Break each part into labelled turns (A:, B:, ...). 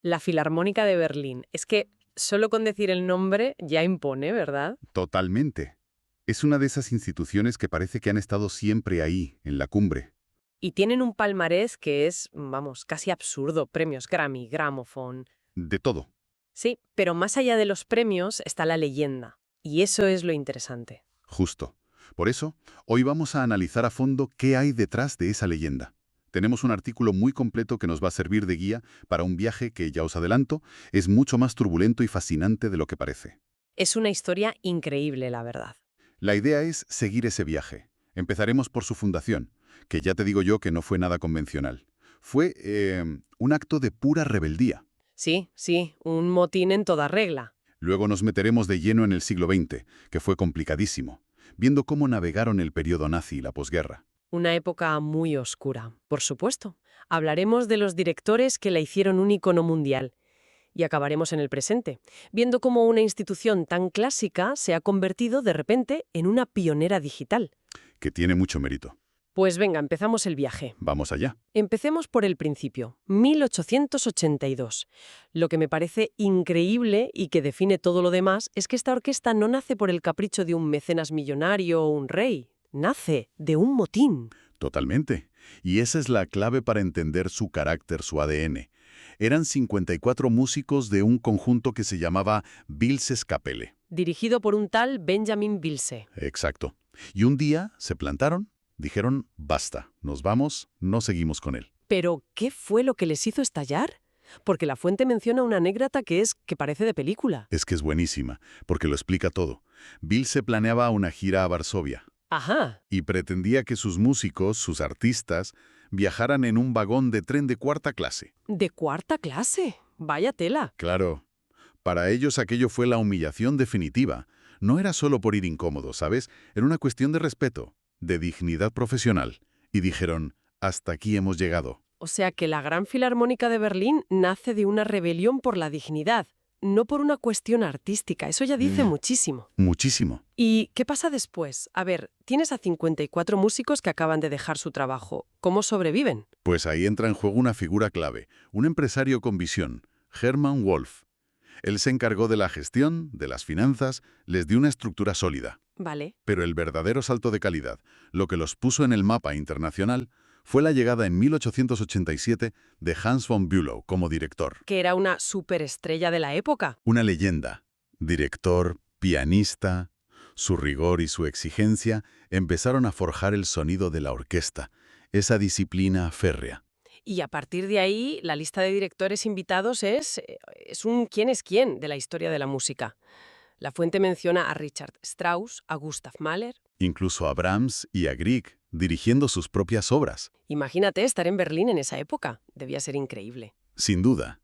A: La Filarmónica de Berlín. Es que solo con decir el nombre ya impone, ¿verdad?
B: Totalmente. Es una de esas instituciones que parece que han estado siempre ahí, en la cumbre.
A: Y tienen un palmarés que es, vamos, casi absurdo. Premios Grammy, Gramophone.
B: De todo.
A: Sí, pero más allá de los premios está la leyenda. Y eso es lo interesante.
B: Justo. Por eso, hoy vamos a analizar a fondo qué hay detrás de esa leyenda. Tenemos un artículo muy completo que nos va a servir de guía para un viaje que, ya os adelanto, es mucho más turbulento y fascinante de lo que parece.
A: Es una historia increíble, la verdad.
B: La idea es seguir ese viaje. Empezaremos por su fundación, que ya te digo yo que no fue nada convencional. Fue un acto de pura rebeldía.
A: Sí, sí, un motín en toda regla.
B: Luego nos meteremos de lleno en el siglo XX, que fue complicadísimo, viendo cómo navegaron el periodo nazi y la posguerra.
A: Una época muy oscura, por supuesto. Hablaremos de los directores que la hicieron un icono mundial. Y acabaremos en el presente, viendo cómo una institución tan clásica se ha convertido de repente en una pionera digital.
B: Que tiene mucho mérito.
A: Pues venga, empezamos el viaje.
B: Vamos allá.
A: Empecemos por el principio, 1882. Lo que me parece increíble y que define todo lo demás es que esta orquesta no nace por el capricho de un mecenas millonario o un rey. Nace de un motín.
B: Totalmente. Y esa es la clave para entender su carácter, su ADN. Eran 54 músicos de un conjunto que se llamaba Bilses Kapelle.
A: Dirigido por un tal Benjamin Bilse.
B: Exacto. Y un día se plantaron, dijeron, basta, nos vamos, no seguimos con él.
A: ¿Pero qué fue lo que les hizo estallar? Porque la fuente menciona una anécdota que parece de película.
B: Es que es buenísima, porque lo explica todo. Bilse planeaba una gira a Varsovia.
A: Ajá.
B: Y pretendía que sus músicos, sus artistas, viajaran en un vagón de tren de cuarta clase.
A: ¿De cuarta clase? Vaya tela.
B: Claro. Para ellos aquello fue la humillación definitiva. No era solo por ir incómodo, ¿sabes? Era una cuestión de respeto, de dignidad profesional. Y dijeron, hasta aquí hemos llegado.
A: O sea que la Gran Filarmónica de Berlín nace de una rebelión por la dignidad, no por una cuestión artística. Eso ya dice muchísimo.
B: Muchísimo.
A: ¿Y qué pasa después? A ver, tienes a 54 músicos que acaban de dejar su trabajo. ¿Cómo sobreviven?
B: Pues ahí entra en juego una figura clave, un empresario con visión, Hermann Wolf. Él se encargó de la gestión, de las finanzas, les dio una estructura sólida.
A: Vale.
B: Pero el verdadero salto de calidad, lo que los puso en el mapa internacional, fue la llegada en 1887 de Hans von Bülow como director.
A: Que era una superestrella de la época.
B: Una leyenda. Director, pianista. Su rigor y su exigencia empezaron a forjar el sonido de la orquesta, esa disciplina férrea.
A: Y a partir de ahí, la lista de directores invitados es un quién es quién de la historia de la música. La fuente menciona a Richard Strauss, a Gustav Mahler.
B: Incluso a Brahms y a Grieg, dirigiendo sus propias obras.
A: Imagínate estar en Berlín en esa época. Debía ser increíble.
B: Sin duda.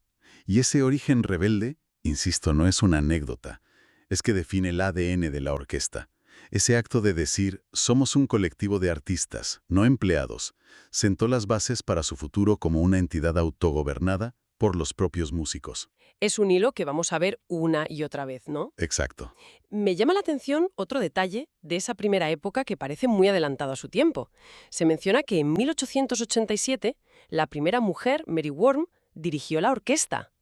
B: Y ese origen rebelde, insisto, no es una anécdota, es que define el ADN de la orquesta. Ese acto de decir, somos un colectivo de artistas, no empleados, sentó las bases para su futuro como una entidad autogobernada por los propios músicos.
A: Es un hilo que vamos a ver una y otra vez, ¿no?
B: Exacto.
A: Me llama la atención otro detalle de esa primera época que parece muy adelantado a su tiempo. Se menciona que en 1887 la primera mujer, Mary Worm, dirigió la orquesta.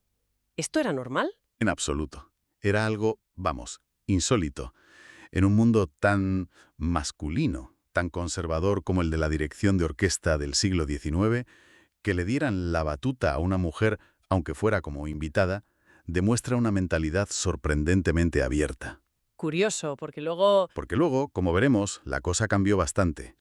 A: ¿Esto era normal?
B: En absoluto. Era algo, vamos, insólito. En un mundo tan masculino, tan conservador como el de la dirección de orquesta del siglo XIX, que le dieran la batuta a una mujer, aunque fuera como invitada, demuestra una mentalidad sorprendentemente abierta.
A: Curioso, porque luego
B: Porque luego, como veremos, la cosa cambió bastante.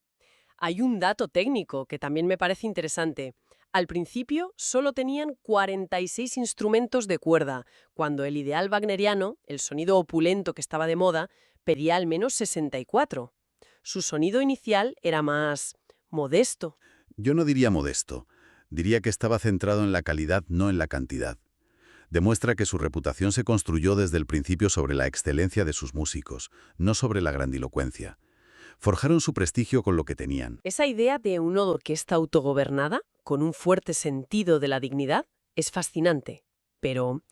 A: hay un dato técnico que también me parece interesante. Al principio solo tenían 46 instrumentos de cuerda, cuando el ideal wagneriano, el sonido opulento que estaba de moda, pedía al menos 64. Su sonido inicial era más modesto.
B: Yo no diría modesto, diría que estaba centrado en la calidad, no en la cantidad. Demuestra que su reputación se construyó desde el principio sobre la excelencia de sus músicos, no sobre la grandilocuencia. Forjaron su prestigio con lo que tenían.
A: Esa idea de una orquesta autogobernada, con un fuerte sentido de la dignidad, es fascinante. Pero,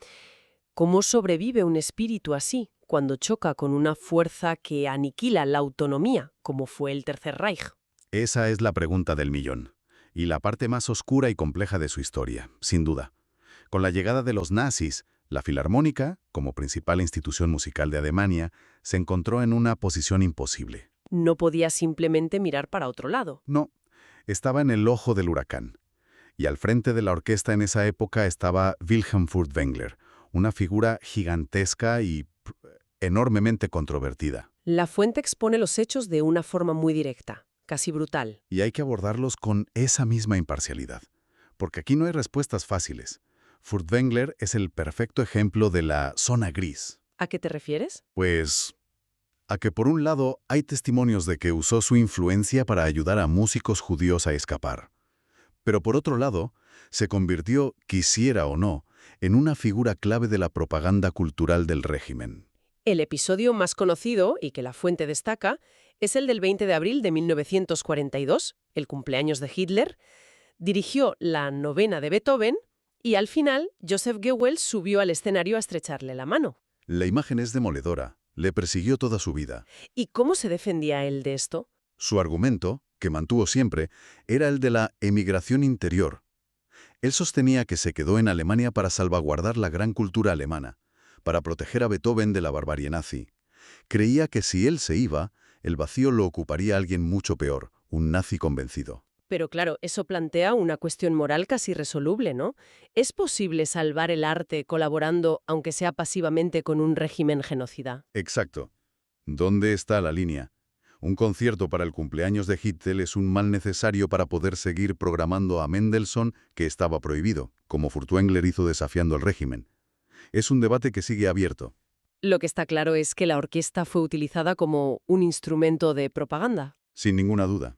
A: ¿cómo sobrevive un espíritu así cuando choca con una fuerza que aniquila la autonomía, como fue el Tercer Reich?
B: Esa es la pregunta del millón, y la parte más oscura y compleja de su historia, sin duda. Con la llegada de los nazis, la Filarmónica, como principal institución musical de Alemania, se encontró en una posición imposible.
A: No podía simplemente mirar para otro lado.
B: No, estaba en el ojo del huracán. Y al frente de la orquesta en esa época estaba Wilhelm Furtwängler, una figura gigantesca y enormemente controvertida.
A: La fuente expone los hechos de una forma muy directa, casi brutal.
B: Y hay que abordarlos con esa misma imparcialidad, porque aquí no hay respuestas fáciles. Furtwängler es el perfecto ejemplo de la zona gris.
A: ¿A qué te refieres?
B: Pues a que por un lado hay testimonios de que usó su influencia para ayudar a músicos judíos a escapar. Pero por otro lado, se convirtió, quisiera o no, en una figura clave de la propaganda cultural del régimen.
A: El episodio más conocido, y que la fuente destaca, es el del 20 de abril de 1942, el cumpleaños de Hitler. Dirigió la novena de Beethoven y al final Joseph Goebbels subió al escenario a estrecharle la mano.
B: La imagen es demoledora. Le persiguió toda su vida.
A: ¿Y cómo se defendía él de esto?
B: Su argumento, que mantuvo siempre, era el de la emigración interior. Él sostenía que se quedó en Alemania para salvaguardar la gran cultura alemana, para proteger a Beethoven de la barbarie nazi. Creía que si él se iba, el vacío lo ocuparía alguien mucho peor, un nazi convencido.
A: Pero claro, eso plantea una cuestión moral casi irresoluble, ¿no? ¿Es posible salvar el arte colaborando, aunque sea pasivamente, con un régimen genocida?
B: Exacto. ¿Dónde está la línea? Un concierto para el cumpleaños de Hitler es un mal necesario para poder seguir programando a Mendelssohn, que estaba prohibido, como Furtwängler hizo desafiando al régimen. Es un debate que sigue abierto.
A: Lo que está claro es que la orquesta fue utilizada como un instrumento de propaganda.
B: Sin ninguna duda.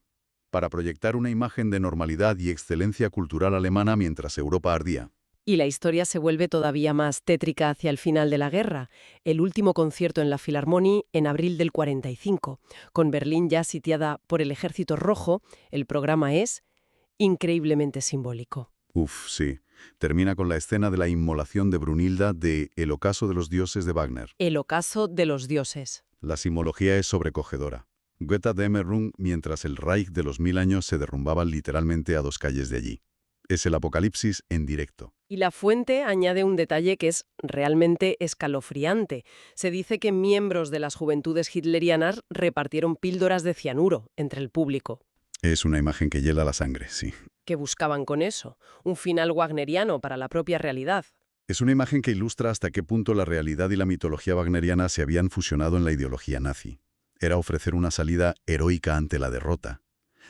B: Para proyectar una imagen de normalidad y excelencia cultural alemana mientras Europa ardía.
A: Y la historia se vuelve todavía más tétrica hacia el final de la guerra, el último concierto en la Philharmonie en abril del 45. Con Berlín ya sitiada por el Ejército Rojo, el programa es increíblemente simbólico.
B: Uf, sí. Termina con la escena de la inmolación de Brunilda de El ocaso de los dioses de Wagner.
A: El ocaso de los dioses.
B: La simbología es sobrecogedora. Götter Dämmerung mientras el Reich de los 1000 años se derrumbaba literalmente a 2 calles de allí. Es el apocalipsis en directo.
A: Y la fuente añade un detalle que es realmente escalofriante. Se dice que miembros de las juventudes hitlerianas repartieron píldoras de cianuro entre el público.
B: Es una imagen que hiela la sangre, sí.
A: ¿Qué buscaban con eso? Un final wagneriano para la propia realidad.
B: Es una imagen que ilustra hasta qué punto la realidad y la mitología wagneriana se habían fusionado en la ideología nazi. Era ofrecer una salida heroica ante la derrota.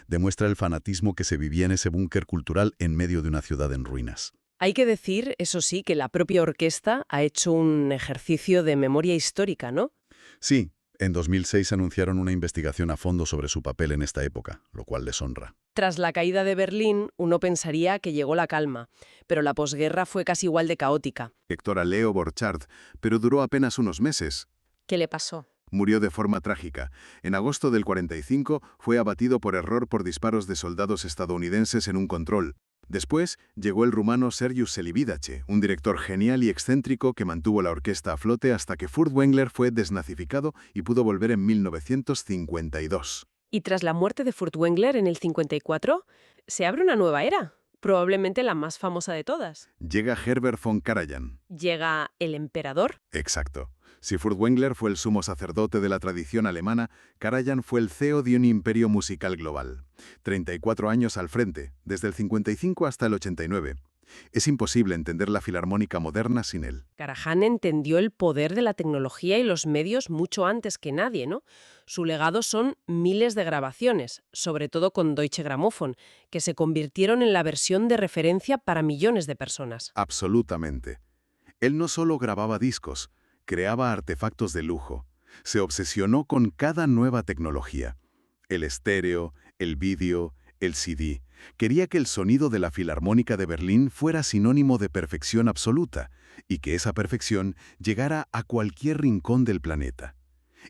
B: Demuestra el fanatismo que se vivía en ese búnker cultural en medio de una ciudad en ruinas.
A: Hay que decir, eso sí, que la propia orquesta ha hecho un ejercicio de memoria histórica, ¿no?
B: Sí, en 2006 anunciaron una investigación a fondo sobre su papel en esta época, lo cual les honra.
A: Tras la caída de Berlín, uno pensaría que llegó la calma, pero la posguerra fue casi igual de caótica.
C: Héctor Leo Borchardt, pero duró apenas unos meses.
A: ¿Qué le pasó?
C: Murió de forma trágica. En agosto del 45 fue abatido por error por disparos de soldados estadounidenses en un control. Después llegó el rumano Sergius Celibidache, un director genial y excéntrico que mantuvo la orquesta a flote hasta que Furtwängler fue desnazificado y pudo volver en 1952.
A: Y tras la muerte de Furtwängler en el 54, se abre una nueva era, probablemente la más famosa de todas.
C: Llega Herbert von Karajan.
A: Llega el emperador.
C: Exacto. Si Furtwängler fue el sumo sacerdote de la tradición alemana, Karajan fue el CEO de un imperio musical global. 34 años al frente, desde el 55 hasta el 89. Es imposible entender la filarmónica moderna sin él.
A: Karajan entendió el poder de la tecnología y los medios mucho antes que nadie, ¿no? Su legado son miles de grabaciones, sobre todo con Deutsche Grammophon, que se convirtieron en la versión de referencia para millones de personas.
C: Absolutamente. Él no solo grababa discos, creaba artefactos de lujo. Se obsesionó con cada nueva tecnología. El estéreo, el vídeo, el CD. Quería que el sonido de la Filarmónica de Berlín fuera sinónimo de perfección absoluta y que esa perfección llegara a cualquier rincón del planeta.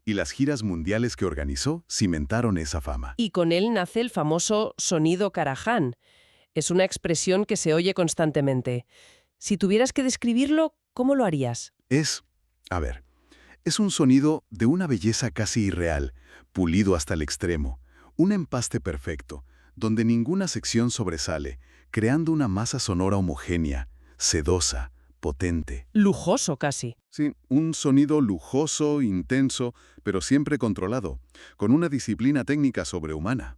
C: Y las giras mundiales que organizó cimentaron esa fama.
A: Y con él nace el famoso sonido Karajan. Es una expresión que se oye constantemente. Si tuvieras que describirlo, ¿cómo lo harías?
C: Es un sonido de una belleza casi irreal, pulido hasta el extremo, un empaste perfecto, donde ninguna sección sobresale, creando una masa sonora homogénea, sedosa, potente.
A: Lujoso casi.
C: Sí, un sonido lujoso, intenso, pero siempre controlado, con una disciplina técnica sobrehumana.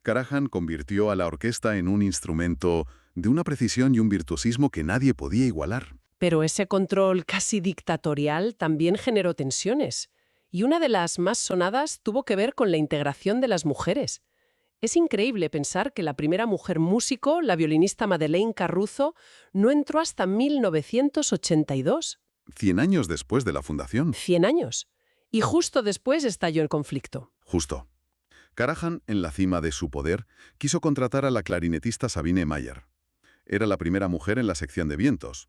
C: Karajan convirtió a la orquesta en un instrumento de una precisión y un virtuosismo que nadie podía igualar.
A: Pero ese control casi dictatorial también generó tensiones. Y una de las más sonadas tuvo que ver con la integración de las mujeres. Es increíble pensar que la primera mujer músico, la violinista Madeleine Caruso, no entró hasta 1982.
C: 100 años después de la fundación.
A: 100 años. Y justo después estalló el conflicto.
C: Justo. Karajan, en la cima de su poder, quiso contratar a la clarinetista Sabine Mayer. Era la primera mujer en la sección de vientos.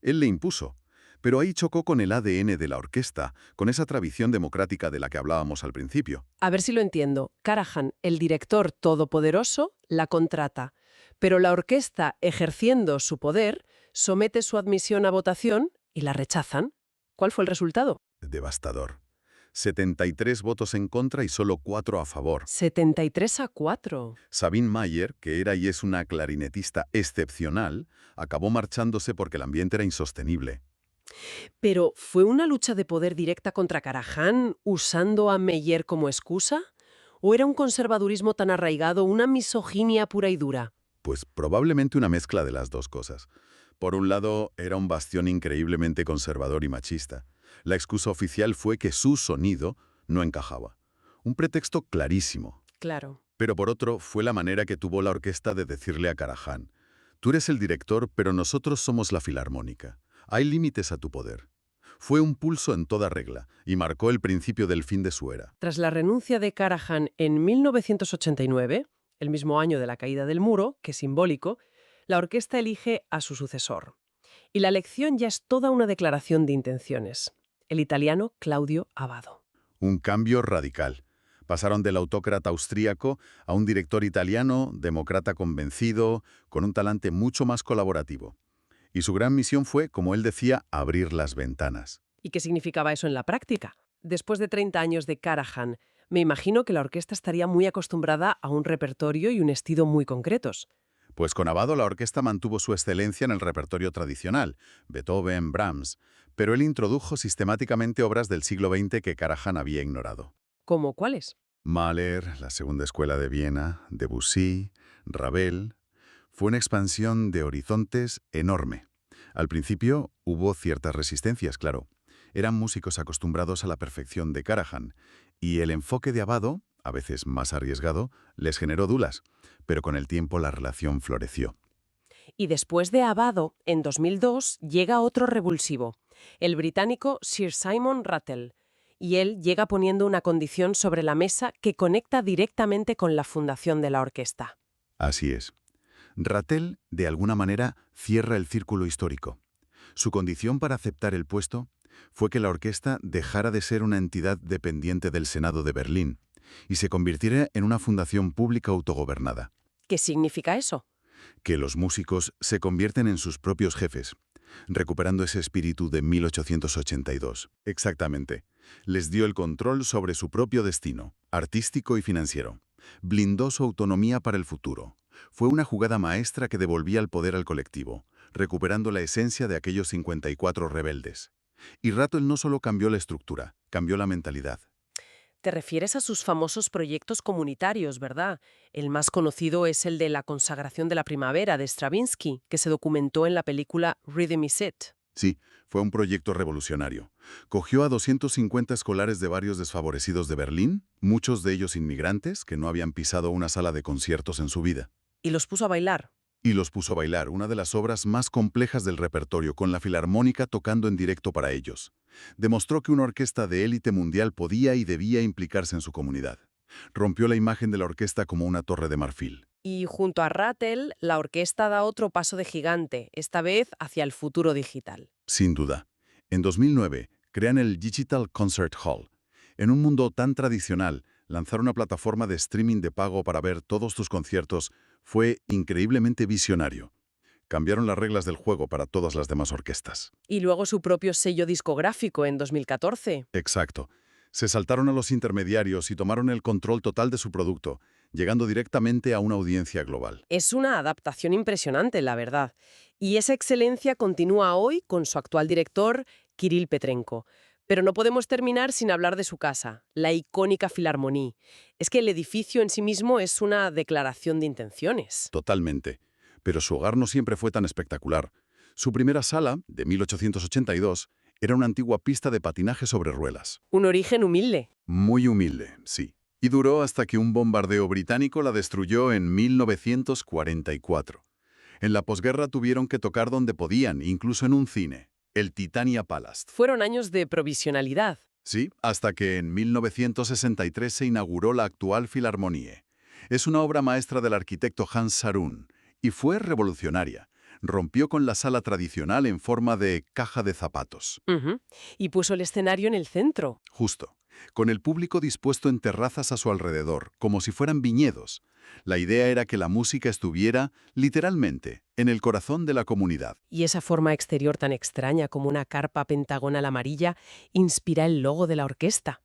C: Él le impuso, pero ahí chocó con el ADN de la orquesta, con esa tradición democrática de la que hablábamos al principio.
A: A ver si lo entiendo. Karajan, el director todopoderoso, la contrata. Pero la orquesta, ejerciendo su poder, somete su admisión a votación y la rechazan. ¿Cuál fue el resultado?
C: Devastador. 73 votos en contra y solo 4 a favor.
A: 73-4.
C: Sabine Mayer, que era y es una clarinetista excepcional, acabó marchándose porque el ambiente era insostenible.
A: ¿Pero fue una lucha de poder directa contra Karajan usando a Meyer como excusa? ¿O era un conservadurismo tan arraigado, una misoginia pura y dura?
C: Pues probablemente una mezcla de las dos cosas. Por un lado, era un bastión increíblemente conservador y machista. La excusa oficial fue que su sonido no encajaba. Un pretexto clarísimo.
A: Claro.
C: Pero por otro, fue la manera que tuvo la orquesta de decirle a Karajan: tú eres el director, pero nosotros somos la filarmónica. Hay límites a tu poder. Fue un pulso en toda regla y marcó el principio del fin de su era.
A: Tras la renuncia de Karajan en 1989, el mismo año de la caída del muro, que es simbólico, la orquesta elige a su sucesor. Y la elección ya es toda una declaración de intenciones. El italiano Claudio Abbado.
C: Un cambio radical. Pasaron del autócrata austríaco a un director italiano, demócrata convencido, con un talante mucho más colaborativo. Y su gran misión fue, como él decía, abrir las ventanas.
A: ¿Y qué significaba eso en la práctica? Después de 30 años de Karajan, me imagino que la orquesta estaría muy acostumbrada a un repertorio y un estilo muy concretos.
C: Pues con Abbado la orquesta mantuvo su excelencia en el repertorio tradicional, Beethoven, Brahms, pero él introdujo sistemáticamente obras del siglo XX que Karajan había ignorado.
A: ¿Cómo cuáles?
C: Mahler, la Segunda Escuela de Viena, Debussy, Ravel. Fue una expansión de horizontes enorme. Al principio hubo ciertas resistencias, claro. Eran músicos acostumbrados a la perfección de Karajan, y el enfoque de Abbado, a veces más arriesgado, les generó dudas, pero con el tiempo la relación floreció.
A: Y después de Abbado, en 2002, llega otro revulsivo, el británico Sir Simon Rattle, y él llega poniendo una condición sobre la mesa que conecta directamente con la fundación de la orquesta.
C: Así es. Rattle, de alguna manera, cierra el círculo histórico. Su condición para aceptar el puesto fue que la orquesta dejara de ser una entidad dependiente del Senado de Berlín y se convirtiera en una fundación pública autogobernada.
A: ¿Qué significa eso?
C: Que los músicos se convierten en sus propios jefes, recuperando ese espíritu de 1882. Exactamente. Les dio el control sobre su propio destino, artístico y financiero. Blindó su autonomía para el futuro. Fue una jugada maestra que devolvía el poder al colectivo, recuperando la esencia de aquellos 54 rebeldes. Y Rattle no solo cambió la estructura, cambió la mentalidad.
A: Te refieres a sus famosos proyectos comunitarios, ¿verdad? El más conocido es el de la consagración de la primavera de Stravinsky, que se documentó en la película Rhythm Is It.
C: Sí, fue un proyecto revolucionario. Cogió a 250 escolares de barrios desfavorecidos de Berlín, muchos de ellos inmigrantes que no habían pisado una sala de conciertos en su vida.
A: Y los puso a bailar.
C: Y los puso a bailar, una de las obras más complejas del repertorio, con la Filarmónica tocando en directo para ellos. Demostró que una orquesta de élite mundial podía y debía implicarse en su comunidad. Rompió la imagen de la orquesta como una torre de marfil.
A: Y junto a Rattle, la orquesta da otro paso de gigante, esta vez hacia el futuro digital.
C: Sin duda. En 2009, crean el Digital Concert Hall. En un mundo tan tradicional, lanzar una plataforma de streaming de pago para ver todos tus conciertos fue increíblemente visionario. Cambiaron las reglas del juego para todas las demás orquestas.
A: Y luego su propio sello discográfico en 2014.
C: Exacto. Se saltaron a los intermediarios y tomaron el control total de su producto,
B: llegando directamente a una audiencia global.
A: Es una adaptación impresionante, la verdad. Y esa excelencia continúa hoy con su actual director, Kirill Petrenko. Pero no podemos terminar sin hablar de su casa, la icónica Filarmonie. Es que el edificio en sí mismo es una declaración de intenciones.
B: Totalmente. Pero su hogar no siempre fue tan espectacular. Su primera sala, de 1882, era una antigua pista de patinaje sobre ruedas.
A: Un origen humilde.
B: Muy humilde, sí. Y duró hasta que un bombardeo británico la destruyó en 1944. En la posguerra tuvieron que tocar donde podían, incluso en un cine, el Titania Palace.
A: Fueron años de provisionalidad.
B: Sí, hasta que en 1963 se inauguró la actual Philharmonie. Es una obra maestra del arquitecto Hans Sarun y fue revolucionaria. Rompió con la sala tradicional en forma de caja de zapatos.
A: Ujú. Y puso el escenario en el centro.
B: Justo, con el público dispuesto en terrazas a su alrededor, como si fueran viñedos. La idea era que la música estuviera, literalmente, en el corazón de la comunidad.
A: Y esa forma exterior tan extraña como una carpa pentagonal amarilla inspira el logo de la orquesta.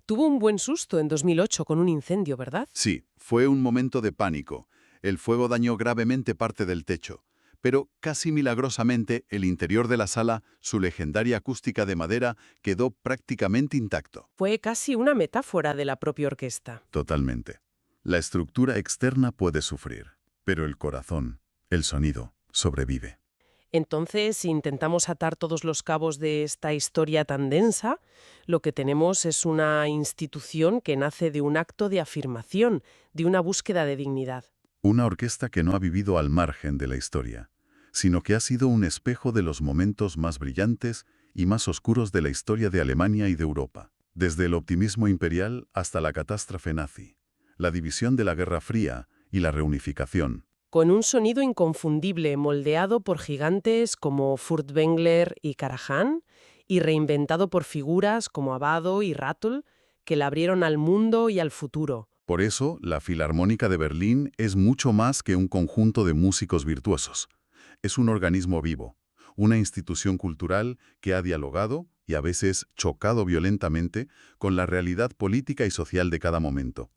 A: Tuvo un buen susto en 2008 con un incendio, ¿verdad?
B: Sí, fue un momento de pánico. El fuego dañó gravemente parte del techo. Pero casi milagrosamente el interior de la sala, su legendaria acústica de madera, quedó prácticamente intacto.
A: Fue casi una metáfora de la propia orquesta.
B: Totalmente. La estructura externa puede sufrir, pero el corazón, el sonido, sobrevive.
A: Entonces, si intentamos atar todos los cabos de esta historia tan densa, lo que tenemos es una institución que nace de un acto de afirmación, de una búsqueda de dignidad.
B: Una orquesta que no ha vivido al margen de la historia, sino que ha sido un espejo de los momentos más brillantes y más oscuros de la historia de Alemania y de Europa. Desde el optimismo imperial hasta la catástrofe nazi, la división de la Guerra Fría y la reunificación.
A: Con un sonido inconfundible moldeado por gigantes como Furtwängler y Karajan y reinventado por figuras como Abbado y Rattle que la abrieron al mundo y al futuro.
B: Por eso, la Filarmónica de Berlín es mucho más que un conjunto de músicos virtuosos. Es un organismo vivo, una institución cultural que ha dialogado y a veces chocado violentamente con la realidad política y social de cada momento.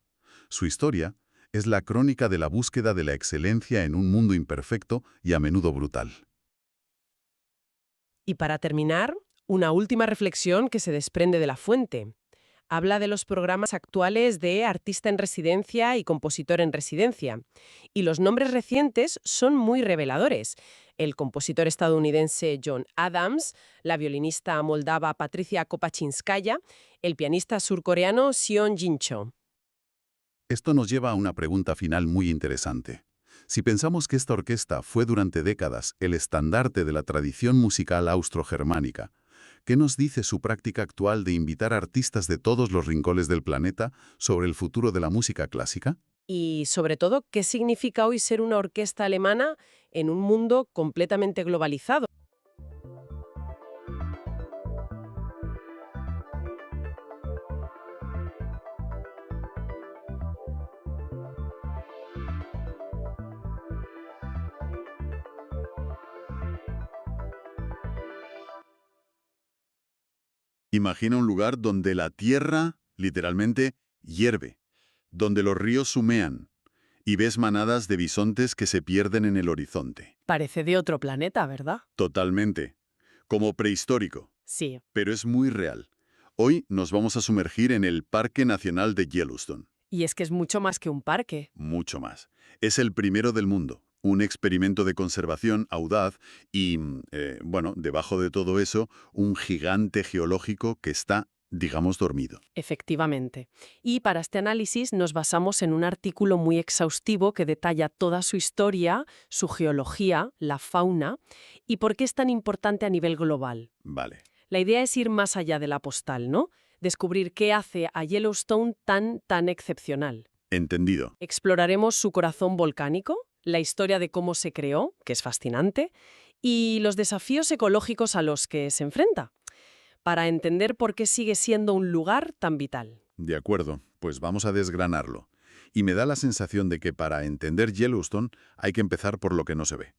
B: Su historia es la crónica de la búsqueda de la excelencia en un mundo imperfecto y a menudo brutal.
A: Y para terminar, una última reflexión que se desprende de la fuente. Habla de los programas actuales de artista en residencia y compositor en residencia. Y los nombres recientes son muy reveladores. El compositor estadounidense John Adams, la violinista moldava Patricia Kopachinskaya, el pianista surcoreano Seon Jin-cho.
B: Esto nos lleva a una pregunta final muy interesante. Si pensamos que esta orquesta fue durante décadas el estandarte de la tradición musical austrogermánica, ¿qué nos dice su práctica actual de invitar artistas de todos los rincones del planeta sobre el futuro de la música clásica?
A: Y, sobre todo, ¿qué significa hoy ser una orquesta alemana en un mundo completamente globalizado?
B: Imagina un lugar donde la tierra, literalmente, hierve, donde los ríos humean, y ves manadas de bisontes que se pierden en el horizonte.
A: Parece de otro planeta, ¿verdad?
B: Totalmente. Como prehistórico,
A: Sí.
B: pero es muy real. Hoy nos vamos a sumergir en el Parque Nacional de Yellowstone.
A: Y es que es mucho más que un parque.
B: Mucho más. Es el primero del mundo. Un experimento de conservación audaz y, bueno, debajo de todo eso, un gigante geológico que está, digamos, dormido.
A: Efectivamente. Y para este análisis nos basamos en un artículo muy exhaustivo que detalla toda su historia, su geología, la fauna y por qué es tan importante a nivel global.
B: Vale.
A: La idea es ir más allá de la postal, ¿no? Descubrir qué hace a Yellowstone tan excepcional.
B: Entendido.
A: Exploraremos su corazón volcánico, la historia de cómo se creó, que es fascinante, y los desafíos ecológicos a los que se enfrenta, para entender por qué sigue siendo un lugar tan vital.
B: De acuerdo, pues vamos a desgranarlo. Y me da la sensación de que para entender Yellowstone hay que empezar por lo que no se ve,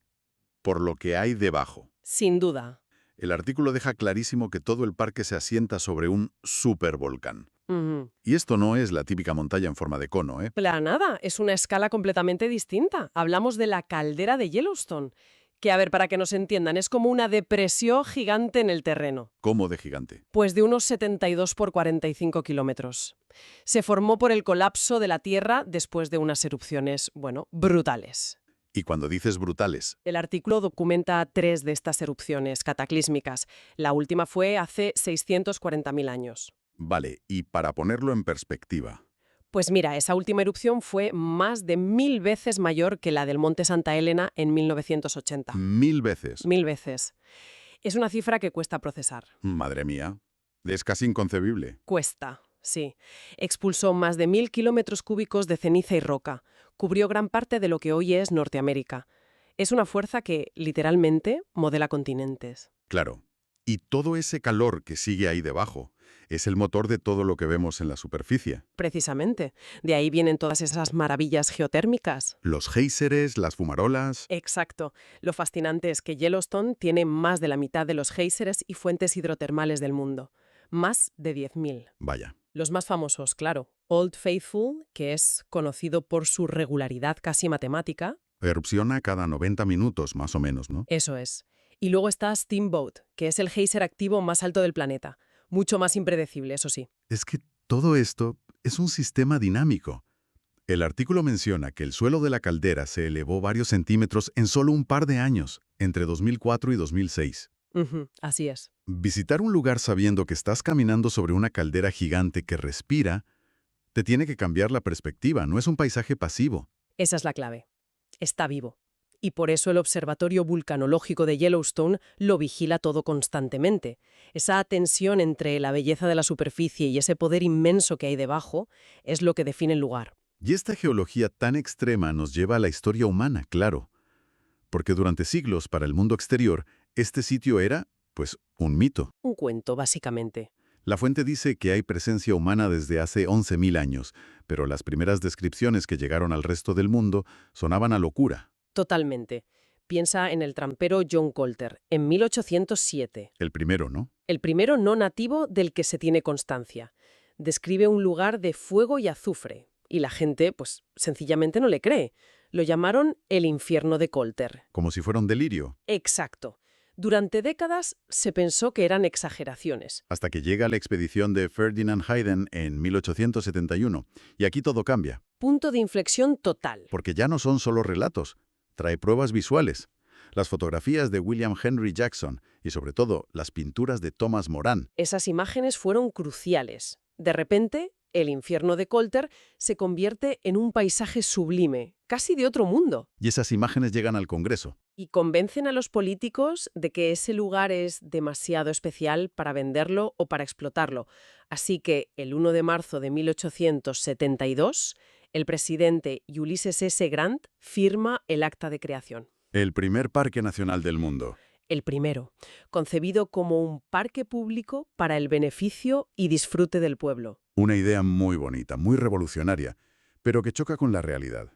B: por lo que hay debajo.
A: Sin duda.
B: El artículo deja clarísimo que todo el parque se asienta sobre un supervolcán.
A: Ujú.
C: Y esto no es la típica montaña en forma de cono, ¿eh?
A: Para nada, es una escala completamente distinta. Hablamos de la caldera de Yellowstone, que, a ver, para que nos entiendan, es como una depresión gigante en el terreno.
C: Como de gigante.
A: Pues de unos 72 por 45 kilómetros. Se formó por el colapso de la Tierra después de unas erupciones, bueno, brutales.
C: Y cuando dices brutales,
A: El artículo documenta 3 de estas erupciones cataclísmicas. La última fue hace 640.000 años.
C: vale, y para ponerlo en perspectiva,
A: Pues mira, esa última erupción fue más de 1000 veces mayor que la del Monte Santa Elena en 1980.
C: 1000 veces.
A: 1000 veces. Es una cifra que cuesta procesar.
C: Madre mía, es casi inconcebible.
A: Cuesta, sí. Expulsó más de 1000 kilómetros cúbicos de ceniza y roca. Cubrió gran parte de lo que hoy es Norteamérica. Es una fuerza que, literalmente, modela continentes.
C: Claro. Y todo ese calor que sigue ahí debajo es el motor de todo lo que vemos en la superficie.
A: Precisamente. De ahí vienen todas esas maravillas geotérmicas.
C: Los géiseres, las fumarolas.
A: Exacto. Lo fascinante es que Yellowstone tiene más de la mitad de los géiseres y fuentes hidrotermales del mundo. Más de 10.000.
C: Vaya.
A: Los más famosos, claro. Old Faithful, que es conocido por su regularidad casi matemática.
C: Erupciona cada 90 minutos, más o menos, ¿no?
A: Eso es. Y luego está Steamboat, que es el geyser activo más alto del planeta. Mucho más impredecible, eso sí.
C: Es que todo esto es un sistema dinámico. El artículo menciona que el suelo de la caldera se elevó varios centímetros en solo un par de años, entre 2004 y 2006.
A: Ujú, así es.
C: Visitar un lugar sabiendo que estás caminando sobre una caldera gigante que respira, te tiene que cambiar la perspectiva, no es un paisaje pasivo.
A: Esa es la clave. Está vivo. Y por eso el Observatorio Vulcanológico de Yellowstone lo vigila todo constantemente. Esa tensión entre la belleza de la superficie y ese poder inmenso que hay debajo es lo que define el lugar.
C: Y esta geología tan extrema nos lleva a la historia humana, claro. Porque durante siglos, para el mundo exterior, este sitio era, pues, un mito.
A: Un cuento, básicamente.
C: La fuente dice que hay presencia humana desde hace 11.000 años, pero las primeras descripciones que llegaron al resto del mundo sonaban a locura.
A: Totalmente. Piensa en el trampero John Colter, en 1807.
C: El primero, ¿no?
A: El primero no nativo del que se tiene constancia. Describe un lugar de fuego y azufre. Y la gente, pues, sencillamente no le cree. Lo llamaron el infierno de Colter.
C: Como si fuera un delirio.
A: Exacto. Durante décadas se pensó que eran exageraciones.
C: Hasta que llega la expedición de Ferdinand Hayden en 1871. Y aquí todo cambia.
A: Punto de inflexión total.
C: Porque ya no son solo relatos. Trae pruebas visuales. Las fotografías de William Henry Jackson y, sobre todo, las pinturas de Thomas Moran.
A: Esas imágenes fueron cruciales. De repente, el infierno de Colter se convierte en un paisaje sublime, casi de otro mundo.
C: Y esas imágenes llegan al Congreso.
A: Y convencen a los políticos de que ese lugar es demasiado especial para venderlo o para explotarlo. Así que, el 1 de marzo de 1872, el presidente Ulysses S. Grant firma el acta de creación.
C: El primer parque nacional del mundo.
A: El primero, concebido como un parque público para el beneficio y disfrute del pueblo.
C: Una idea muy bonita, muy revolucionaria, pero que choca con la realidad.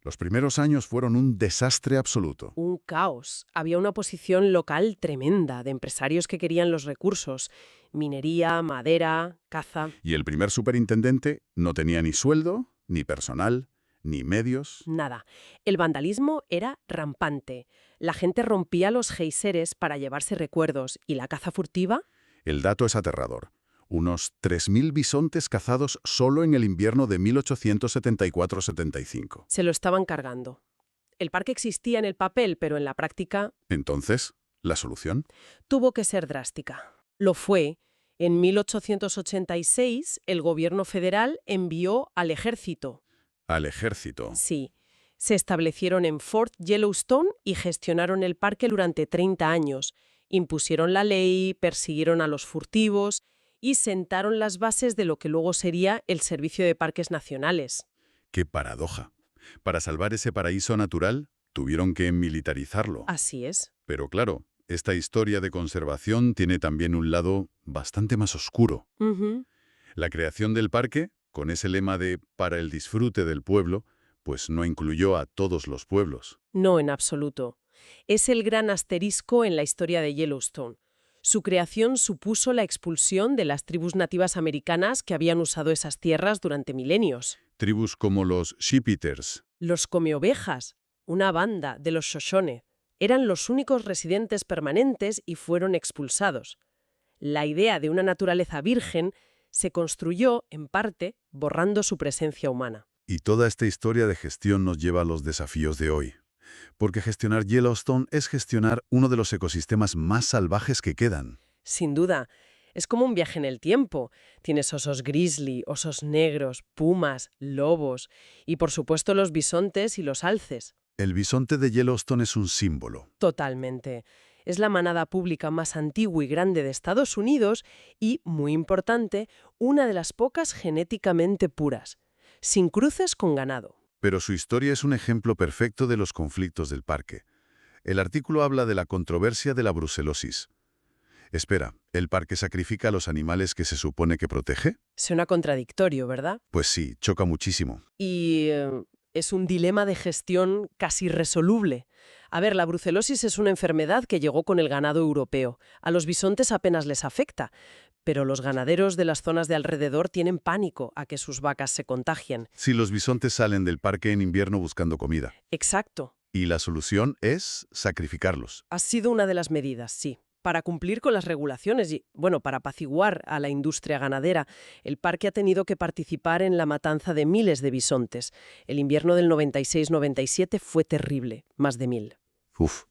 C: Los primeros años fueron un desastre absoluto.
A: Un caos. Había una oposición local tremenda de empresarios que querían los recursos. Minería, madera, caza.
C: Y el primer superintendente no tenía ni sueldo, ni personal, ni medios.
A: Nada. El vandalismo era rampante. La gente rompía los geiseres para llevarse recuerdos. ¿Y la caza furtiva?
C: El dato es aterrador. Unos 3.000 bisontes cazados solo en el invierno de 1874-75.
A: Se lo estaban cargando. El parque existía en el papel, pero en la práctica
C: Entonces, ¿la solución?
A: tuvo que ser drástica. Lo fue. En 1886, el gobierno federal envió al ejército.
C: Al ejército.
A: Sí. Se establecieron en Fort Yellowstone y gestionaron el parque durante 30 años. Impusieron la ley, persiguieron a los furtivos y sentaron las bases de lo que luego sería el Servicio de Parques Nacionales.
C: ¡Qué paradoja! Para salvar ese paraíso natural, tuvieron que militarizarlo.
A: Así es.
C: Pero claro, esta historia de conservación tiene también un lado bastante más oscuro.
A: Ujú.
C: La creación del parque, con ese lema de «para el disfrute del pueblo», pues no incluyó a todos los pueblos.
A: No, en absoluto. Es el gran asterisco en la historia de Yellowstone. Su creación supuso la expulsión de las tribus nativas americanas que habían usado esas tierras durante milenios.
C: Tribus como los Sheep-Eaters.
A: Los Comeovejas, una banda de los Shoshone, eran los únicos residentes permanentes y fueron expulsados. La idea de una naturaleza virgen se construyó, en parte, borrando su presencia humana.
C: Y toda esta historia de gestión nos lleva a los desafíos de hoy. Porque gestionar Yellowstone es gestionar uno de los ecosistemas más salvajes que quedan.
A: Sin duda, es como un viaje en el tiempo. Tienes osos grizzly, osos negros, pumas, lobos y, por supuesto, los bisontes y los alces.
C: El bisonte de Yellowstone es un símbolo.
A: Totalmente. Es la manada pública más antigua y grande de Estados Unidos y, muy importante, una de las pocas genéticamente puras, sin cruces con ganado.
C: Pero su historia es un ejemplo perfecto de los conflictos del parque. El artículo habla de la controversia de la brucelosis. Espera, ¿el parque sacrifica a los animales que se supone que protege?
A: Suena contradictorio, ¿verdad?
C: Pues sí, choca muchísimo.
A: Y es un dilema de gestión casi irresoluble. A ver, la brucelosis es una enfermedad que llegó con el ganado europeo. A los bisontes apenas les afecta, pero los ganaderos de las zonas de alrededor tienen pánico a que sus vacas se contagien.
C: Si los bisontes salen del parque en invierno buscando comida.
A: Exacto.
C: Y la solución es sacrificarlos.
A: Ha sido una de las medidas, sí. Para cumplir con las regulaciones y, bueno, para apaciguar a la industria ganadera, el parque ha tenido que participar en la matanza de miles de bisontes. El invierno del 96-97 fue terrible, más de 1000.
C: Uf.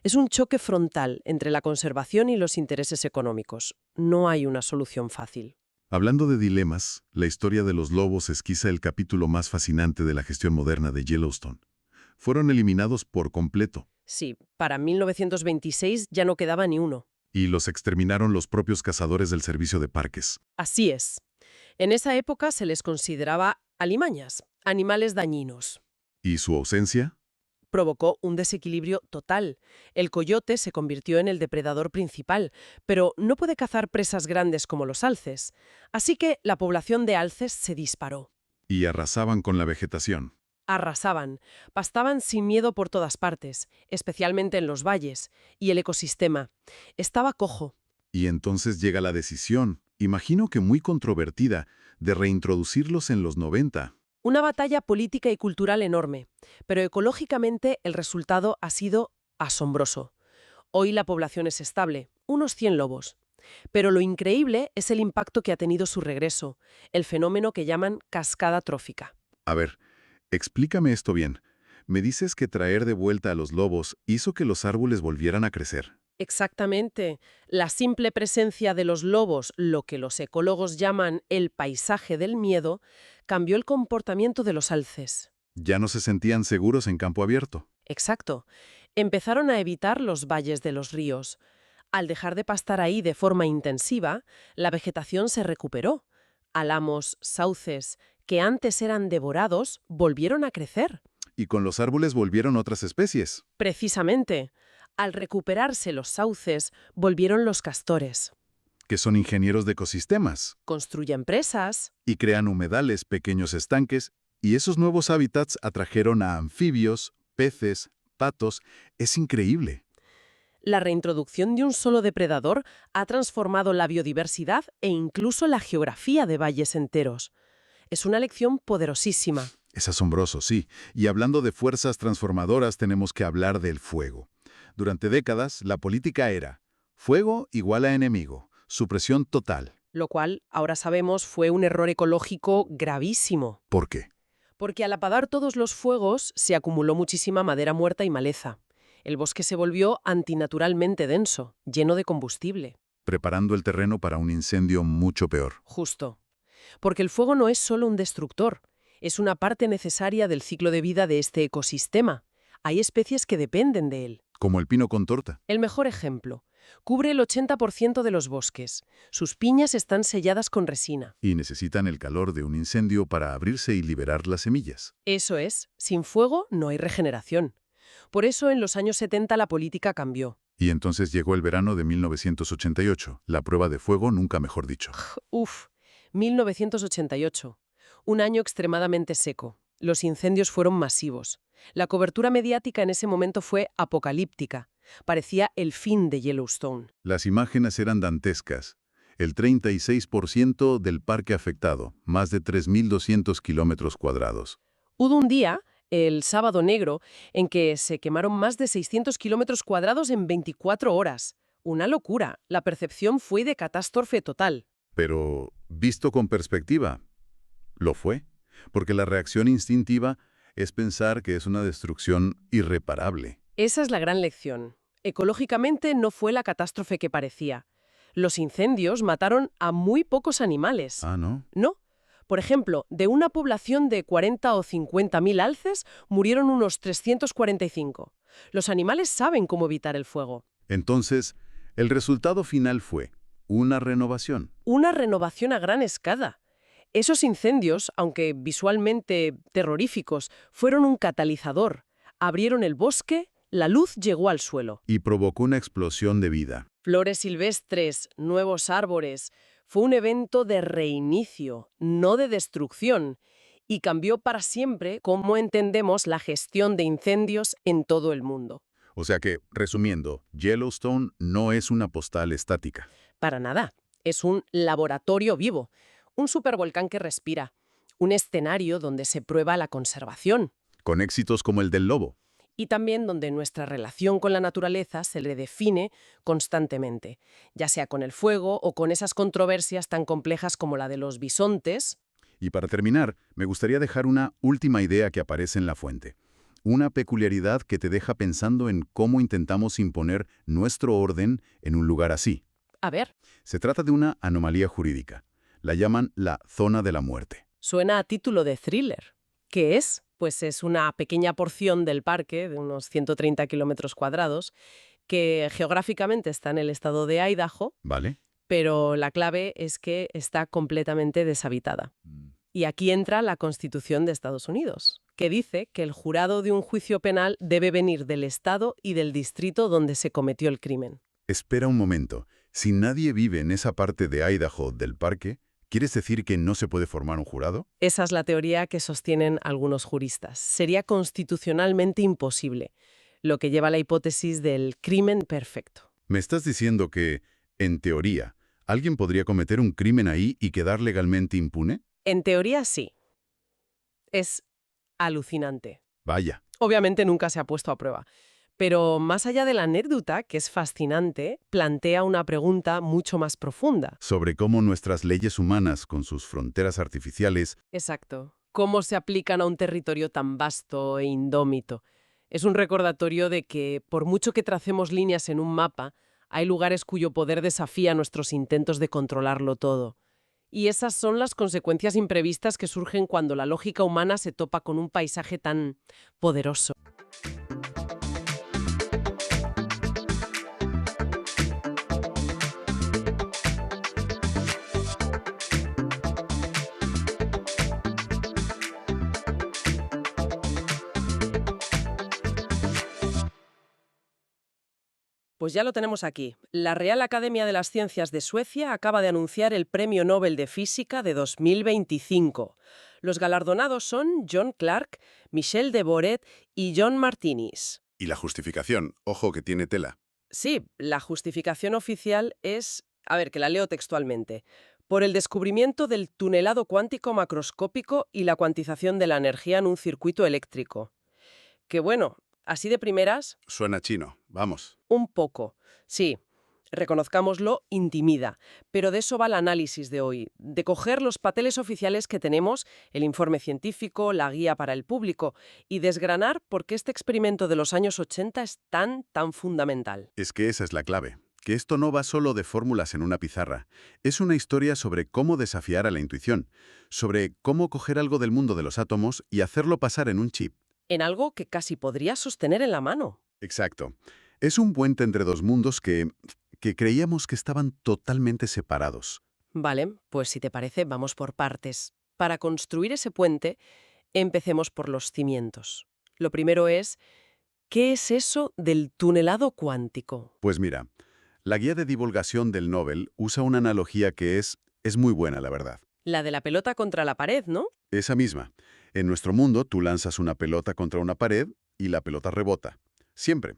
A: Es un choque frontal entre la conservación y los intereses económicos. No hay una solución fácil.
C: Hablando de dilemas, la historia de los lobos esquiza el capítulo más fascinante de la gestión moderna de Yellowstone. Fueron eliminados por completo.
A: Sí, para 1926 ya no quedaba ni uno.
C: Y los exterminaron los propios cazadores del servicio de parques.
A: Así es. En esa época se les consideraba alimañas, animales dañinos.
C: ¿Y su ausencia?
A: Provocó un desequilibrio total. El coyote se convirtió en el depredador principal, pero no puede cazar presas grandes como los alces. Así que la población de alces se disparó.
C: Y arrasaban con la vegetación.
A: Arrasaban, pastaban sin miedo por todas partes, especialmente en los valles, y el ecosistema estaba cojo.
C: Y entonces llega la decisión, imagino que muy controvertida, de reintroducirlos en los 90.
A: Una batalla política y cultural enorme, pero ecológicamente el resultado ha sido asombroso. Hoy la población es estable, unos 100 lobos. Pero lo increíble es el impacto que ha tenido su regreso, el fenómeno que llaman cascada trófica.
C: A ver, explícame esto bien. Me dices que traer de vuelta a los lobos hizo que los árboles volvieran a crecer.
A: Exactamente. La simple presencia de los lobos, lo que los ecólogos llaman el paisaje del miedo, cambió el comportamiento de los alces.
C: Ya no se sentían seguros en campo abierto.
A: Exacto. Empezaron a evitar los valles de los ríos. Al dejar de pastar ahí de forma intensiva, la vegetación se recuperó. Álamos, sauces, que antes eran devorados, volvieron a crecer.
C: Y con los árboles volvieron otras especies.
A: Precisamente. Al recuperarse los sauces, volvieron los castores.
C: Que son ingenieros de ecosistemas.
A: Construyen presas.
C: Y crean humedales, pequeños estanques, y esos nuevos hábitats atrajeron a anfibios, peces, patos. Es increíble.
A: La reintroducción de un solo depredador ha transformado la biodiversidad e incluso la geografía de valles enteros. Es una lección poderosísima.
C: Es asombroso, sí. Y hablando de fuerzas transformadoras, tenemos que hablar del fuego. Durante décadas, la política era fuego igual a enemigo, supresión total.
A: Lo cual, ahora sabemos, fue un error ecológico gravísimo.
C: ¿Por qué?
A: Porque al apagar todos los fuegos, se acumuló muchísima madera muerta y maleza. El bosque se volvió antinaturalmente denso, lleno de combustible.
C: Preparando el terreno para un incendio mucho peor.
A: Justo. Porque el fuego no es solo un destructor, es una parte necesaria del ciclo de vida de este ecosistema. Hay especies que dependen de él.
C: Como el pino con torta.
A: El mejor ejemplo. Cubre el 80% de los bosques. Sus piñas están selladas con resina.
C: Y necesitan el calor de un incendio para abrirse y liberar las semillas.
A: Eso es. Sin fuego no hay regeneración. Por eso en los años 70 la política cambió.
C: Y entonces llegó el verano de 1988, la prueba de fuego nunca mejor dicho.
A: 1988. Un año extremadamente seco. Los incendios fueron masivos. La cobertura mediática en ese momento fue apocalíptica. Parecía el fin de Yellowstone.
C: Las imágenes eran dantescas. El 36% del parque afectado, más de 3.200 kilómetros cuadrados.
A: Hubo un día, el Sábado Negro, en que se quemaron más de 600 kilómetros cuadrados en 24 horas. Una locura. La percepción fue de catástrofe total.
C: Pero, visto con perspectiva, lo fue. Porque la reacción instintiva es pensar que es una destrucción irreparable.
A: Esa es la gran lección. Ecológicamente no fue la catástrofe que parecía. Los incendios mataron a muy pocos animales.
C: Ah, ¿no?
A: No. Por ejemplo, de una población de 40 o 50.000 alces, murieron unos 345. Los animales saben cómo evitar el fuego.
C: Entonces, el resultado final fue una renovación.
A: Una renovación a gran escala. Esos incendios, aunque visualmente terroríficos, fueron un catalizador. Abrieron el bosque, la luz llegó al suelo.
C: Y provocó una explosión de vida.
A: Flores silvestres, nuevos árboles. Fue un evento de reinicio, no de destrucción, y cambió para siempre cómo entendemos la gestión de incendios en todo el mundo.
C: O sea que, resumiendo, Yellowstone no es una postal estática.
A: Para nada. Es un laboratorio vivo, un supervolcán que respira, un escenario donde se prueba la conservación
C: Con éxitos como el del lobo.
A: y también donde nuestra relación con la naturaleza se redefine constantemente, ya sea con el fuego o con esas controversias tan complejas como la de los bisontes.
C: Y para terminar, me gustaría dejar una última idea que aparece en la fuente. Una peculiaridad que te deja pensando en cómo intentamos imponer nuestro orden en un lugar así.
A: A ver,
C: Se trata de una anomalía jurídica. La llaman la zona de la muerte.
A: suena a título de thriller. ¿Qué es? Pues es una pequeña porción del parque, de unos 130 kilómetros cuadrados, que geográficamente está en el estado de Idaho,
C: ¿Vale?
A: pero la clave es que está completamente deshabitada. Y aquí entra la Constitución de Estados Unidos, que dice que el jurado de un juicio penal debe venir del estado y del distrito donde se cometió el crimen.
C: Espera un momento. Si nadie vive en esa parte de Idaho del parque, ¿quieres decir que no se puede formar un jurado?
A: Esa es la teoría que sostienen algunos juristas. Sería constitucionalmente imposible, lo que lleva a la hipótesis del crimen perfecto.
C: Me estás diciendo que, en teoría, ¿alguien podría cometer un crimen ahí y quedar legalmente impune?
A: En teoría sí. Es alucinante.
C: Vaya.
A: Obviamente nunca se ha puesto a prueba. Pero más allá de la anécdota, que es fascinante, plantea una pregunta mucho más profunda.
C: Sobre cómo nuestras leyes humanas, con sus fronteras artificiales,
A: Exacto. ¿Cómo se aplican a un territorio tan vasto e indómito? Es un recordatorio de que, por mucho que tracemos líneas en un mapa, hay lugares cuyo poder desafía nuestros intentos de controlarlo todo. Y esas son las consecuencias imprevistas que surgen cuando la lógica humana se topa con un paisaje tan poderoso. Pues ya lo tenemos aquí. La Real Academia de las Ciencias de Suecia acaba de anunciar el Premio Nobel de Física de 2025. Los galardonados son John Clark, Michel de Boret y John Martinis.
C: y la justificación, ojo que tiene tela.
A: Sí, la justificación oficial es, a ver, que la leo textualmente, por el descubrimiento del tunelado cuántico macroscópico y la cuantización de la energía en un circuito eléctrico. Que bueno, así de primeras,
C: Suena chino, vamos.
A: un poco. Sí, reconozcámoslo, intimida. Pero de eso va el análisis de hoy, de coger los papeles oficiales que tenemos, el informe científico, la guía para el público, y desgranar por qué este experimento de los años 80 es tan fundamental.
C: Es que esa es la clave. Que esto no va solo de fórmulas en una pizarra. Es una historia sobre cómo desafiar a la intuición, sobre cómo coger algo del mundo de los átomos y hacerlo pasar en un chip.
A: En algo que casi podrías sostener en la mano.
C: Exacto. Es un puente entre dos mundos que creíamos que estaban totalmente separados.
A: Vale, pues si te parece, vamos por partes. Para construir ese puente, empecemos por los cimientos. Lo primero es, ¿qué es eso del tunelado cuántico?
C: Pues mira, la guía de divulgación del Nobel usa una analogía que es muy buena, la verdad.
A: La de la pelota contra la pared, ¿no?
C: Esa misma. En nuestro mundo, tú lanzas una pelota contra una pared y la pelota rebota. Siempre.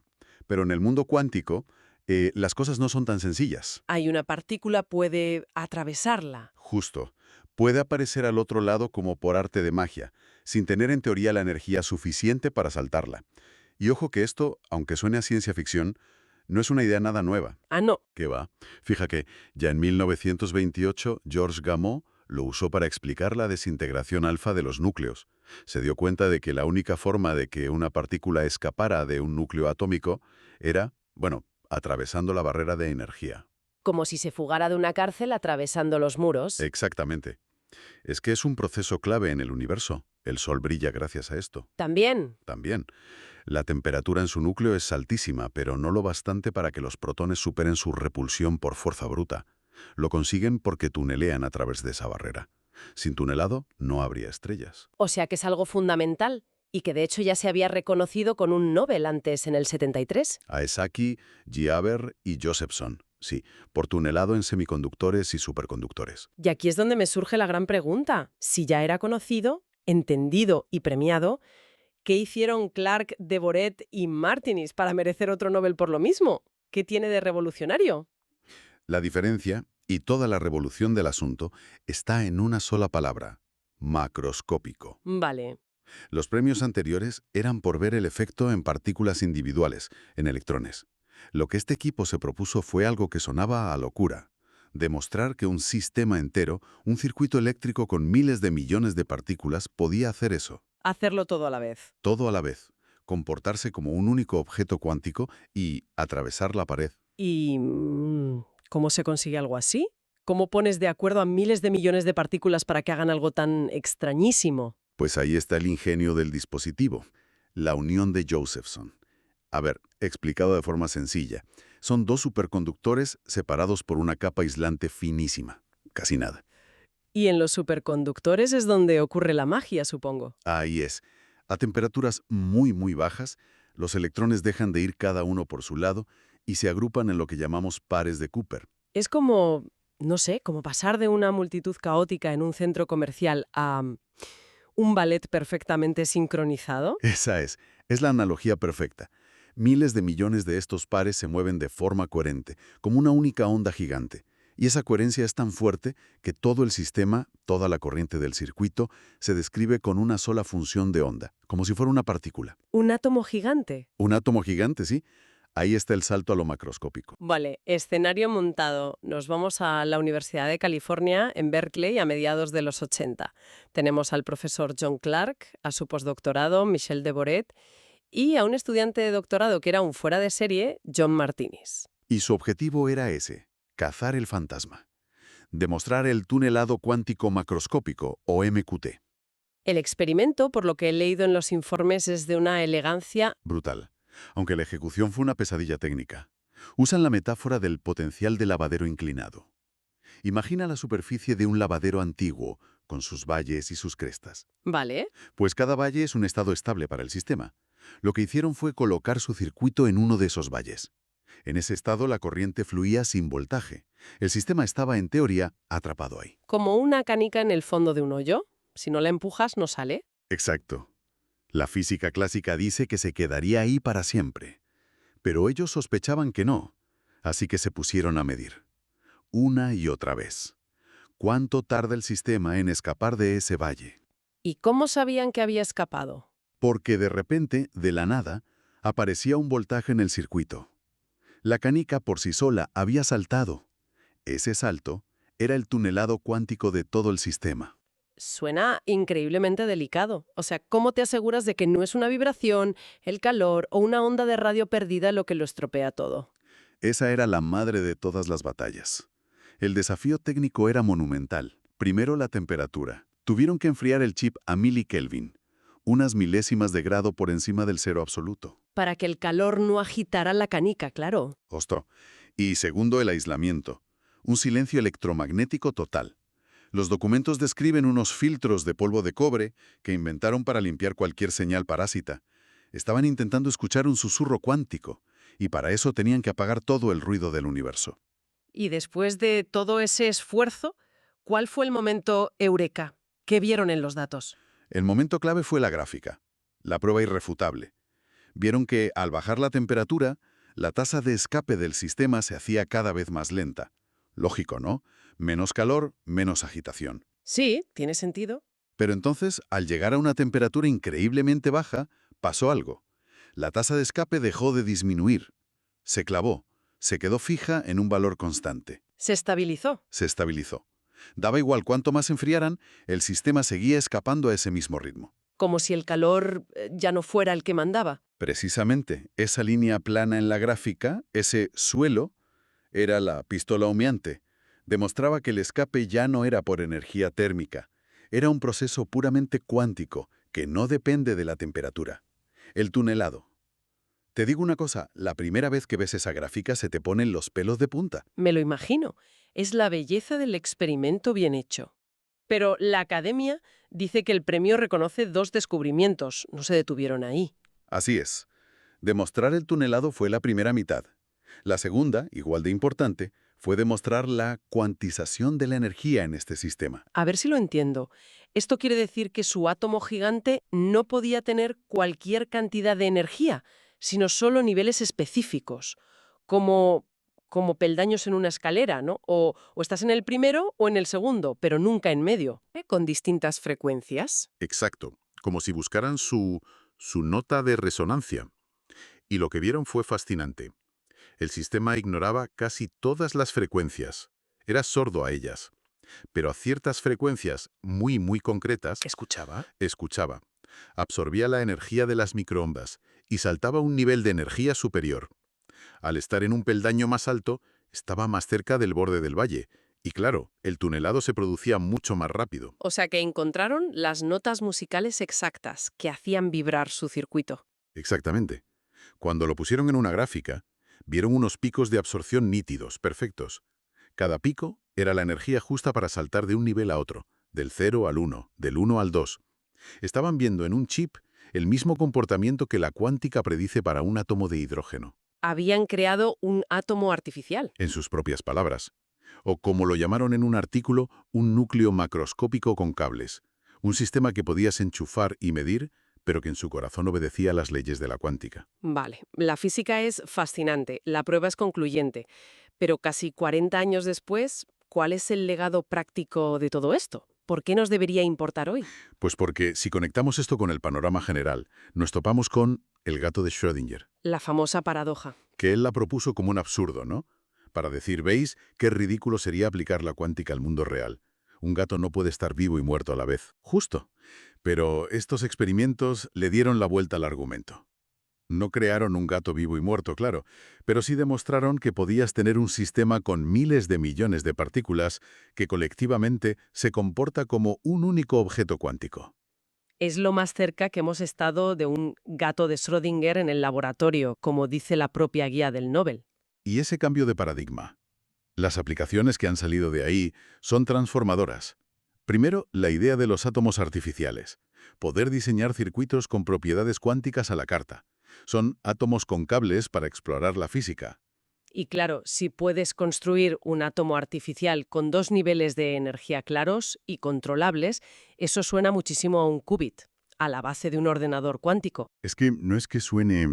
C: Pero en el mundo cuántico, las cosas no son tan sencillas.
A: Hay una partícula puede atravesarla.
C: Justo. Puede aparecer al otro lado como por arte de magia, sin tener en teoría la energía suficiente para saltarla. Y ojo que esto, aunque suene a ciencia ficción, no es una idea nada nueva.
A: Ah, no.
C: ¿Qué va? Fija que ya en 1928 Georges Gamow lo usó para explicar la desintegración alfa de los núcleos. Se dio cuenta de que la única forma de que una partícula escapara de un núcleo atómico era, bueno, atravesando la barrera de energía.
A: Como si se fugara de una cárcel atravesando los muros.
C: Exactamente. Es que es un proceso clave en el universo. El Sol brilla gracias a esto.
A: También.
C: También. La temperatura en su núcleo es altísima, pero no lo bastante para que los protones superen su repulsión por fuerza bruta. Lo consiguen porque tunelean a través de esa barrera. Sin tunelado, no habría estrellas.
A: O sea que es algo fundamental y que de hecho ya se había reconocido con un Nobel antes en el 73.
C: Aesaki, G. Haber y Josephson. Sí, por tunelado en semiconductores y superconductores.
A: Y aquí es donde me surge la gran pregunta. Si ya era conocido, entendido y premiado, ¿qué hicieron Clark, Devoret y Martinis para merecer otro Nobel por lo mismo? ¿Qué tiene de revolucionario?
C: La diferencia, y toda la revolución del asunto, está en una sola palabra: macroscópico.
A: Vale.
C: Los premios anteriores eran por ver el efecto en partículas individuales, en electrones. Lo que este equipo se propuso fue algo que sonaba a locura: demostrar que un sistema entero, un circuito eléctrico con miles de millones de partículas, podía hacer eso.
A: Hacerlo todo a la vez.
C: Todo a la vez, comportarse como un único objeto cuántico y atravesar la pared.
A: ¿Y cómo se consigue algo así? ¿Cómo pones de acuerdo a miles de millones de partículas para que hagan algo tan extrañísimo?
C: Pues ahí está el ingenio del dispositivo, la unión de Josephson. A ver, explicado de forma sencilla, son dos superconductores separados por una capa aislante finísima, casi nada.
A: Y en los superconductores es donde ocurre la magia, supongo.
C: Ahí es. A temperaturas muy bajas, los electrones dejan de ir cada uno por su lado y se agrupan en lo que llamamos pares de Cooper.
A: Es como, no sé, como pasar de una multitud caótica en un centro comercial a un ballet perfectamente sincronizado.
C: Esa es la analogía perfecta. Miles de millones de estos pares se mueven de forma coherente, como una única onda gigante. Y esa coherencia es tan fuerte que todo el sistema, toda la corriente del circuito, se describe con una sola función de onda, como si fuera una partícula.
A: Un átomo gigante.
C: Un átomo gigante, sí. Ahí está el salto a lo macroscópico.
A: Vale, escenario montado. Nos vamos a la Universidad de California, en Berkeley, a mediados de los 80. Tenemos al profesor John Clark, a su postdoctorado, Michel Devoret, y a un estudiante de doctorado que era un fuera de serie, John Martinis.
C: Y su objetivo era ese: cazar el fantasma. Demostrar el tunelado cuántico macroscópico, o MQT.
A: El experimento, por lo que he leído en los informes, es de una elegancia.
C: Brutal. Aunque la ejecución fue una pesadilla técnica. Usan la metáfora del potencial de lavadero inclinado. Imagina la superficie de un lavadero antiguo, con sus valles y sus crestas.
A: Vale.
C: Pues cada valle es un estado estable para el sistema. Lo que hicieron fue colocar su circuito en uno de esos valles. En ese estado la corriente fluía sin voltaje. El sistema estaba, en teoría, atrapado ahí.
A: Como una canica en el fondo de un hoyo. Si no la empujas, no sale.
C: Exacto. La física clásica dice que se quedaría ahí para siempre. Pero ellos sospechaban que no, así que se pusieron a medir. Una y otra vez. ¿Cuánto tarda el sistema en escapar de ese valle?
A: ¿Y cómo sabían que había escapado?
C: Porque de repente, de la nada, aparecía un voltaje en el circuito. La canica por sí sola había saltado. Ese salto era el tunelado cuántico de todo el sistema.
A: Suena increíblemente delicado. O sea, ¿cómo te aseguras de que no es una vibración, el calor o una onda de radio perdida lo que lo estropea todo?
C: Esa era la madre de todas las batallas. El desafío técnico era monumental. Primero, la temperatura. Tuvieron que enfriar el chip a milikelvin, unas milésimas de grado por encima del cero absoluto.
A: Para que el calor no agitara la canica, claro.
C: Ostro. Y segundo, el aislamiento. Un silencio electromagnético total. Los documentos describen unos filtros de polvo de cobre que inventaron para limpiar cualquier señal parásita. Estaban intentando escuchar un susurro cuántico, y para eso tenían que apagar todo el ruido del universo.
A: Y después de todo ese esfuerzo, ¿cuál fue el momento eureka? ¿Qué vieron en los datos?
C: El momento clave fue la gráfica, la prueba irrefutable. Vieron que, al bajar la temperatura, La tasa de escape del sistema se hacía cada vez más lenta. Lógico, ¿no? Menos calor, menos agitación.
A: Sí, tiene sentido.
C: Pero entonces, al llegar a una temperatura increíblemente baja, pasó algo. La tasa de escape dejó de disminuir. Se clavó. Se quedó fija en un valor constante.
A: Se estabilizó.
C: Se estabilizó. Daba igual cuánto más enfriaran, el sistema seguía escapando a ese mismo ritmo.
A: Como si el calor ya no fuera el que mandaba.
C: Precisamente, esa línea plana en la gráfica, ese suelo, era la pistola humeante. Demostraba que el escape ya no era por energía térmica. Era un proceso puramente cuántico, que no depende de la temperatura. El tunelado. Te digo una cosa, la primera vez que ves esa gráfica se te ponen los pelos de punta.
A: Me lo imagino. Es la belleza del experimento bien hecho. Pero la academia dice que el premio reconoce 2 descubrimientos. No se detuvieron ahí.
C: Así es. Demostrar el tunelado fue la primera mitad. La segunda, igual de importante, fue demostrar la cuantización de la energía en este sistema.
A: A ver si lo entiendo. Esto quiere decir que su átomo gigante no podía tener cualquier cantidad de energía, sino solo niveles específicos, como peldaños en una escalera, ¿no? O estás en el primero o en el segundo, pero nunca en medio, con distintas frecuencias.
B: Exacto, como si buscaran su nota de resonancia. Y lo que vieron fue fascinante. El sistema ignoraba casi todas las frecuencias. Era sordo a ellas. Pero a ciertas frecuencias muy concretas,
A: ¿Escuchaba?
B: escuchaba. Absorbía la energía de las microondas y saltaba a un nivel de energía superior. Al estar en un peldaño más alto, estaba más cerca del borde del valle. Y claro, el tunelado se producía mucho más rápido.
A: O sea que encontraron las notas musicales exactas que hacían vibrar su circuito.
B: Exactamente. Cuando lo pusieron en una gráfica, vieron unos picos de absorción nítidos, perfectos. Cada pico era la energía justa para saltar de un nivel a otro, del 0 al 1, del 1 al 2. Estaban viendo en un chip el mismo comportamiento que la cuántica predice para un átomo de hidrógeno,
A: Habían creado un átomo artificial.
B: en sus propias palabras. O como lo llamaron en un artículo, un núcleo macroscópico con cables. Un sistema que podías enchufar y medir, pero que en su corazón obedecía a las leyes de la cuántica.
A: Vale, la física es fascinante, la prueba es concluyente, pero casi 40 años después, ¿cuál es el legado práctico de todo esto? ¿Por qué nos debería importar hoy?
B: Pues porque si conectamos esto con el panorama general, nos topamos con el gato de Schrödinger,
A: La famosa paradoja.
B: que él la propuso como un absurdo, ¿no? Para decir, ¿veis qué ridículo sería aplicar la cuántica al mundo real? Un gato no puede estar vivo y muerto a la vez. Justo. Pero estos experimentos le dieron la vuelta al argumento. No crearon un gato vivo y muerto, claro, pero sí demostraron que podías tener un sistema con miles de millones de partículas que colectivamente se comporta como un único objeto cuántico.
A: Es lo más cerca que hemos estado de un gato de Schrödinger en el laboratorio, como dice la propia guía del Nobel.
B: Y ese cambio de paradigma. Las aplicaciones que han salido de ahí son transformadoras. Primero, la idea de los átomos artificiales. Poder diseñar circuitos con propiedades cuánticas a la carta. Son átomos con cables para explorar la física.
A: Y claro, si puedes construir un átomo artificial con 2 niveles de energía claros y controlables, eso suena muchísimo a un qubit, a la base de un ordenador cuántico.
B: Es que no es que suene...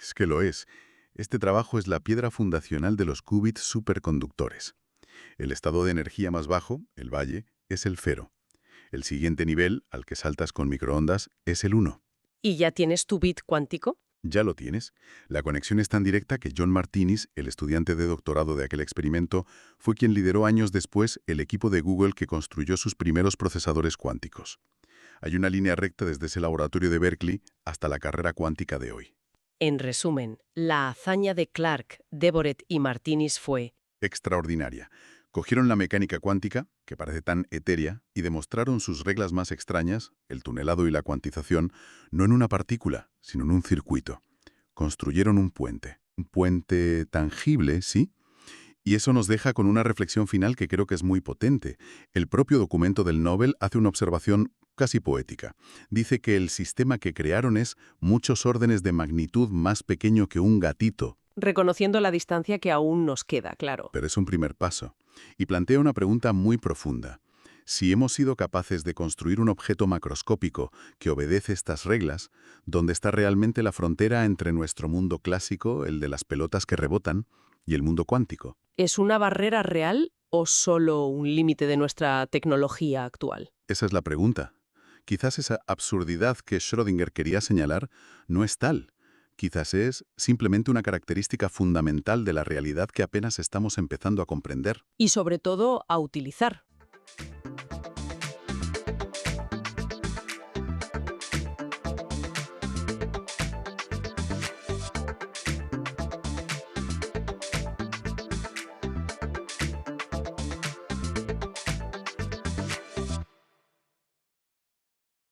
B: es que lo es. Este trabajo es la piedra fundacional de los qubits superconductores. El estado de energía más bajo, el valle, es el 0. El siguiente nivel, al que saltas con microondas, es el 1.
A: ¿Y ya tienes tu bit cuántico?
B: Ya lo tienes. La conexión es tan directa que John Martinis, el estudiante de doctorado de aquel experimento, fue quien lideró años después el equipo de Google que construyó sus primeros procesadores cuánticos. Hay una línea recta desde ese laboratorio de Berkeley hasta la carrera cuántica de hoy.
A: En resumen, la hazaña de Clark, Devoret y Martinis fue
B: Extraordinaria. Cogieron la mecánica cuántica, que parece tan etérea, y demostraron sus reglas más extrañas, el tunelado y la cuantización, no en una partícula, sino en un circuito. Construyeron un puente tangible, ¿sí? Y eso nos deja con una reflexión final que creo que es muy potente. El propio documento del Nobel hace una observación casi poética. Dice que el sistema que crearon es muchos órdenes de magnitud más pequeño que un gatito.
A: reconociendo la distancia que aún nos queda, claro.
B: Pero es un primer paso. Y plantea una pregunta muy profunda. Si hemos sido capaces de construir un objeto macroscópico que obedece estas reglas, ¿dónde está realmente la frontera entre nuestro mundo clásico, el de las pelotas que rebotan, y el mundo cuántico?
A: ¿Es una barrera real o solo un límite de nuestra tecnología actual?
B: Esa es la pregunta. Quizás esa absurdidad que Schrödinger quería señalar no es tal. Quizás es simplemente una característica fundamental de la realidad que apenas estamos empezando a comprender.
A: Y sobre todo a utilizar.